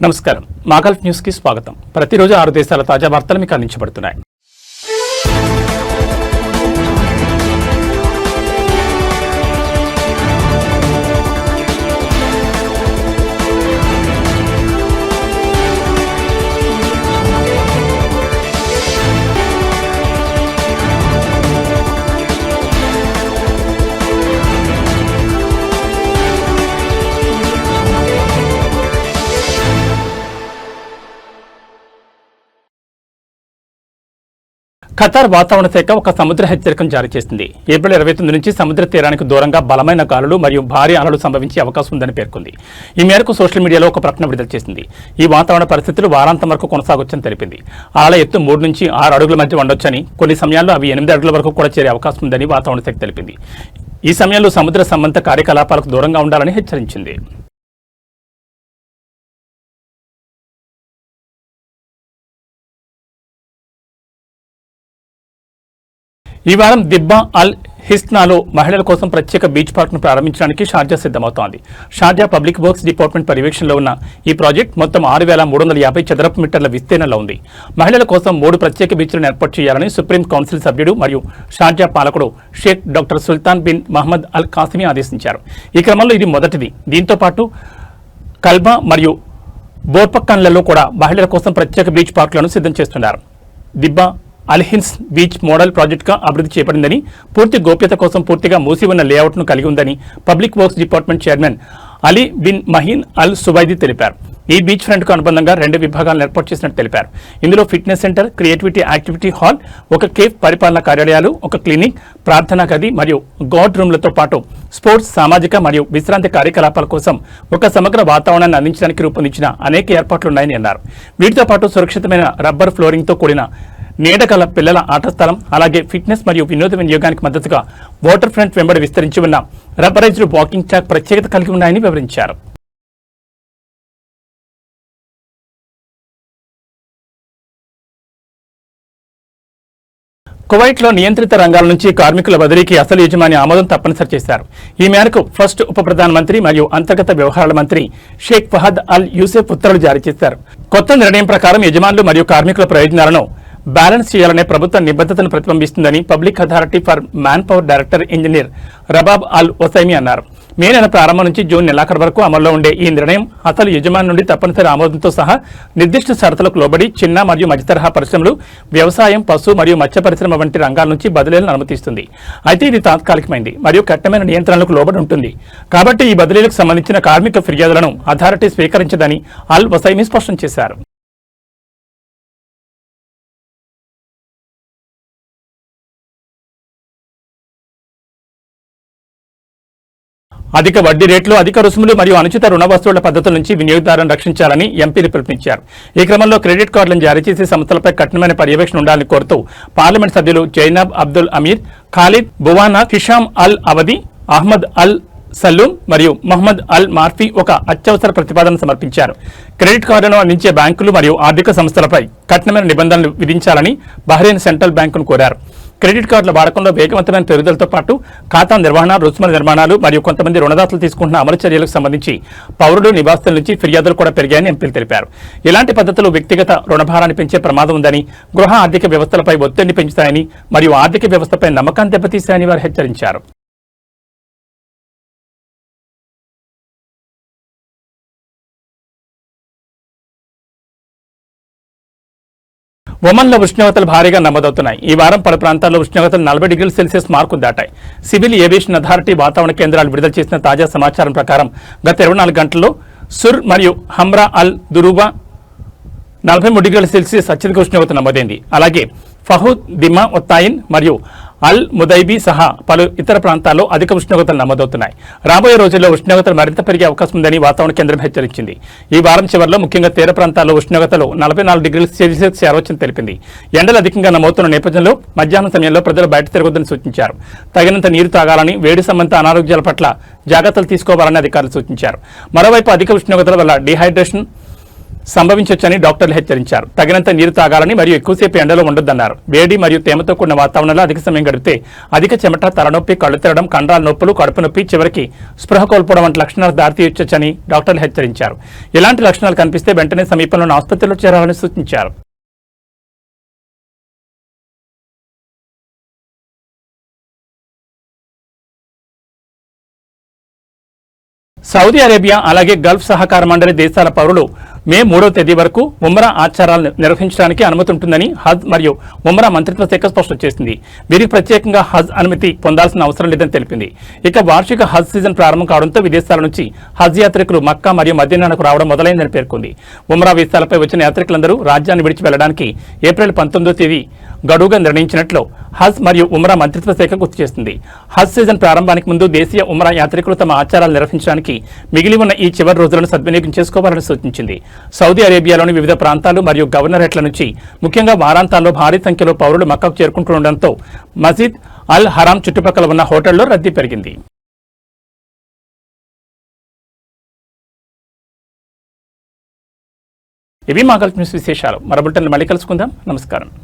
నమస్కారం మాగల్ఫ్ న్యూస్ కి స్వాగతం. ప్రతిరోజు 6 దేశాల తాజా వార్తలు మీకు అందించబడుతున్నాయి. ఖతార్ వాతావరణ శాఖ ఒక సముద్ర హెచ్చరికను జారీ చేసింది. ఏప్రిల్ 29 నుంచి సముద్ర తీరానికి దూరంగా బలమైన గాలులు మరియు భారీ అలలు సంభవించే అవకాశం ఉందని పేర్కొంది. ఈ మేరకు సోషల్ మీడియాలో ఒక ప్రకటన విడుదల చేసింది. ఈ వాతావరణ పరిస్థితులు వారాంతం వరకు కొనసాగొచ్చని తెలిపింది. అలల ఎత్తు 3 నుంచి 6 అడుగుల మధ్య ఉండొచ్చని, కొన్ని సమయాల్లో అవి 8 అడుగుల వరకు కూడా చేరే అవకాశం ఉందని వాతావరణ శాఖ తెలిపింది. ఈ సమయంలో సముద్ర సంబంధిత కార్యకలాపాలకు దూరంగా ఉండాలని హెచ్చరించింది. ఈ వారం దిబ్బా అల్ హిస్నాలో మహిళల కోసం ప్రత్యేక బీచ్ పార్క్ను ప్రారంభించడానికి షార్జా సిద్ధమవుతోంది. షార్జా పబ్లిక్ వర్క్స్ డిపార్ట్మెంట్ పర్యవేక్షణలో ఉన్న ఈ ప్రాజెక్ట్ మొత్తం 6,350 చదరపు మీటర్ల విస్తీర్ణంలో ఉంది. మహిళల కోసం 3 ప్రత్యేక బీచ్లను ఏర్పాటు చేయాలని సుప్రీం కౌన్సిల్ సభ్యుడు మరియు షార్జా పాలకుడు Sheikh doctor Sultan bin Muhammad Al Qasimi ఆదేశించారు. ఈ క్రమంలో ఇది మొదటిది. దీంతో పాటు కల్బా మరియు బోర్పక్కన్లలో కూడా మహిళల కోసం ప్రత్యేక బీచ్ పార్కులను సిద్ధం చేస్తున్నారు. దిబ్బా అల్హిన్స్ బీచ్ మోడల్ ప్రాజెక్టుగా అభివృద్ధి చేపడిందని, పూర్తి గోప్యత కోసం పూర్తిగా మూసి ఉన్న లేఅవుట్ను కలిగి ఉందని public works department chairman Ali bin Mahin Al Subaidi తెలిపారు. ఈ బీచ్ ఫ్రంట్కు అనుబంధంగా 2 విభాగాలను ఏర్పాటు చేసినట్టు తెలిపారు. ఇందులో fitness centre, creativity activity hall, ఒక కేఫ్ పరిపాలనా కార్యాలయాలు, ఒక క్లినిక్, ప్రార్థనా గది మరియు గార్డ్ రూమ్లతో పాటు స్పోర్ట్స్, సామాజిక మరియు విశ్రాంతి కార్యకలాపాల కోసం ఒక సమగ్ర వాతావరణాన్ని అందించడానికి రూపొందించిన అనేక ఏర్పాట్లున్నాయని అన్నారు. వీటితో పాటు సురక్షితమైన రబ్బర్ ఫ్లోరింగ్తో కూడిన నీడగల పిల్లల ఆట స్థలం, అలాగే ఫిట్నెస్ మరియు వినోద వినియోగానికి మద్దతుగా వాటర్ ఫ్రంట్ వెంబడి విస్తరించి ఉన్న రబ్బరైజ్డ్ వాకింగ్ ట్రాక్ ప్రత్యేకత కలిగి ఉన్నాయని వివరించారు. కువైట్లో నియంత్రిత రంగాల నుంచి కార్మికుల బదిలీకి అసలు యజమాని ఆమోదం తప్పనిసరి చేశారు. ఈ మేరకు ఫస్ట్ ఉప ప్రధానమంత్రి మరియు అంతర్గత వ్యవహారాల మంత్రి షేక్ ఫహద్ అల్ యూసెఫ్ ఉత్తర్వులు జారీ చేశారు. కొత్త నిర్ణయం ప్రకారం యజమానులు మరియు కార్మికుల ప్రయోజనాలను బ్యాలెన్స్ చేయాలనే ప్రభుత్వ నిబద్ధతను ప్రతిబింబిస్తుందని public authority for manpower director engineer Rabab Al Osaimi అన్నారు. మే నెల ప్రారంభం నుంచి జూన్ నెలాఖరు వరకు అమల్లో ఉండే ఈ నిర్ణయం అసలు యజమాని నుండి తప్పనిసరి ఆమోదంతో సహా నిర్దిష్ట షరతులకు లోబడి చిన్న మరియు మధ్యతరహా పరిశ్రమలు, వ్యవసాయం, పశు మరియు మత్స్య పరిశ్రమ వంటి రంగాల నుంచి బదిలీలను అనుమతిస్తుంది. అయితే ఇది తాత్కాలికమైంది మరియు కఠినమైన నియంత్రణలకు లోబడి ఉంటుంది. కాబట్టి ఈ బదిలీలకు సంబంధించిన కార్మిక ఫిర్యాదులను అథారిటీ స్వీకరించదని అల్ ఒసైమి స్పష్టం చేశారు. అధిక వడ్డీ రేట్లు, అధిక రుసుములు మరియు అనుచిత రుణ వస్తువుల పద్ధతుల నుంచి వినియోగదారులను రక్షించాలని ఎంపీలు పిలుపునిచ్చారు. ఈ క్రమంలో క్రెడిట్ కార్డులను జారీ చేసే సంస్థలపై కఠినమైన పర్యవేక్షణ ఉండాలని కోరుతూ పార్లమెంట్ సభ్యులు జైనబ్ అబ్దుల్ అమీర్, ఖాలిద్ బువానా, హిషామ్ అల్ అవది, అహ్మద్ అల్ సల్లూమ్ మరియు మహమ్మద్ అల్ మార్ఫీ ఒక అత్యవసర ప్రతిపాదన సమర్పించారు. క్రెడిట్ కార్డులను అందించే బ్యాంకులు మరియు ఆర్థిక సంస్థలపై కఠినమైన నిబంధనలు విధించాలని బహ్రెయిన్ సెంట్రల్ బ్యాంకును కోరారు. క్రెడిట్ కార్డుల వాడకంలో వేగవంతమైన పెరుగుదలతో పాటు ఖాతా నిర్వహణ, రుసుముల నిర్మాణాలు మరియు కొంతమంది రుణదాతలు తీసుకుంటున్న అమలు చర్యలకు సంబంధించి పౌరులు, నివాసుల నుంచి ఫిర్యాదులు కూడా పెరిగాయని ఎంపీలు తెలిపారు. ఇలాంటి పద్ధతులు వ్యక్తిగత రుణభారాన్ని పెంచే ప్రమాదం ఉందని, గృహ ఆర్థిక వ్యవస్థలపై ఒత్తిడిని పెంచుతాయని మరియు ఆర్థిక వ్యవస్థపై నమ్మకాన్ని దెబ్బతీస్తాయని వారు హెచ్చరించారు. ఒమన్లో ఉష్ణోగ్రతలు భారీగా నమోదవుతున్నాయి. ఈ వారం పలు ప్రాంతాల్లో ఉష్ణోగ్రతలు 40 డిగ్రీల సెల్సియస్ మార్కు దాటాయి. సివిల్ ఏవియేషన్ అథారిటీ వాతావరణ కేంద్రాలు విడుదల చేసిన తాజా సమాచారం ప్రకారం గత 24 గంటల్లో సుర్ మరియు హమ్రా అల్ దురూబా 43 డిగ్రీల సెల్సియస్ అత్యధిక ఉష్ణోగ్రత నమోదైంది. అలాగే ఫహూద్, దిమా ఒత్తాయిన్ మరియు అల్ ముదైబీ సహా పలు ఇతర ప్రాంతాల్లో అధిక ఉష్ణోగ్రతలు నమోదవుతున్నాయి. రాబోయే రోజుల్లో ఉష్ణోగ్రతలు మరింత పెరిగే అవకాశం ఉందని వాతావరణ కేంద్రం హెచ్చరించింది. ఈ వారం చివరిలో ముఖ్యంగా తీర ప్రాంతాల్లో ఉష్ణోగ్రతలు 44 డిగ్రీల సెల్సియస్ చేరవచ్చని తెలిపింది. ఎండలు అధికంగా నమోదుతున్న నేపథ్యంలో మధ్యాహ్నం సమయంలో ప్రజలు బయట తిరగొద్దని సూచించారు. తగినంత నీరు తాగాలని, వేడి సంబంధిత అనారోగ్యాల పట్ల జాగ్రత్తలు తీసుకోవాలని అధికారులు సూచించారు. మరోవైపు అధిక ఉష్ణోగ్రతల వల్ల డీహైడ్రేషన్ సంభవించొచ్చని డాక్టర్లు హెచ్చరించారు. తగినంత నీరు తాగాలని మరియు ఎక్కువసేపు ఎండలో ఉండొద్దన్నారు. వేడి మరియు తేమతో కూడిన వాతావరణంలో అధిక సమయం గడిపితే అధిక చెమట, తలనొప్పి, కళ్ళు తిరగడం, కండరాల నొప్పులు, కడుపు నొప్పి, చివరికి స్పృహ కోల్పోవడం వంటి లక్షణాలు దారితీయొచ్చని డాక్టర్లు హెచ్చరించారు. ఇలాంటి లక్షణాలు కనిపిస్తే వెంటనే సమీపంలోని ఆసుపత్రిలో చేరాలని సూచించారు. సౌదీ అరేబియా అలాగే గల్ఫ్ సహకార మండలి దేశాల పౌరులు మే 3వ తేదీ వరకు ఉమ్రా ఆచారాలను నిర్వహించడానికి అనుమతి ఉంటుందని హజ్ మరియు ఉమ్రా మంత్రిత్వ శాఖ స్పష్టం చేసింది. వీరికి ప్రత్యేకంగా హజ్ అనుమతి పొందాల్సిన అవసరం లేదని తెలిపింది. ఇక వార్షిక హజ్ సీజన్ ప్రారంభం కావడంతో విదేశాల నుంచి హజ్ యాత్రికులు మక్కా మరియు మదీనాకు రావడం మొదలైందని పేర్కొంది. ఉమ్రా వీసాలపై వచ్చిన యాత్రికులందరూ రాజ్యాన్ని విడిచి వెళ్లడానికి ఏప్రిల్ 19వ తేదీ గడువుగా నిర్ణయించినట్లు హజ్ మరియు ఉమ్రా మంత్రిత్వ శాఖ గుర్తు చేస్తుంది. హజ్ సీజన్ ప్రారంభానికి ముందు దేశీయ ఉమ్రా యాత్రికులు తమ ఆచారాలు నిర్వహించడానికి మిగిలి ఉన్న ఈ చివరి రోజులను సద్వినియోగం చేసుకోవాలని సూచించింది. సౌదీ అరేబియాలోని వివిధ ప్రాంతాలు మరియు గవర్నరేట్ల నుంచి ముఖ్యంగా వారాంతాల్లో భారీ సంఖ్యలో పౌరులు మక్కాకు చేరుకుంటుండటంతో మసీద్ అల్ హరాం చుట్టుపక్కల ఉన్న హోటల్లో రద్దీ పెరిగింది. ఇవి మా గల్ఫ్ న్యూస్ విశేషాలు. మరో బులెటిన్లో మళ్ళీ కలుసుకుందాం. నమస్కారం.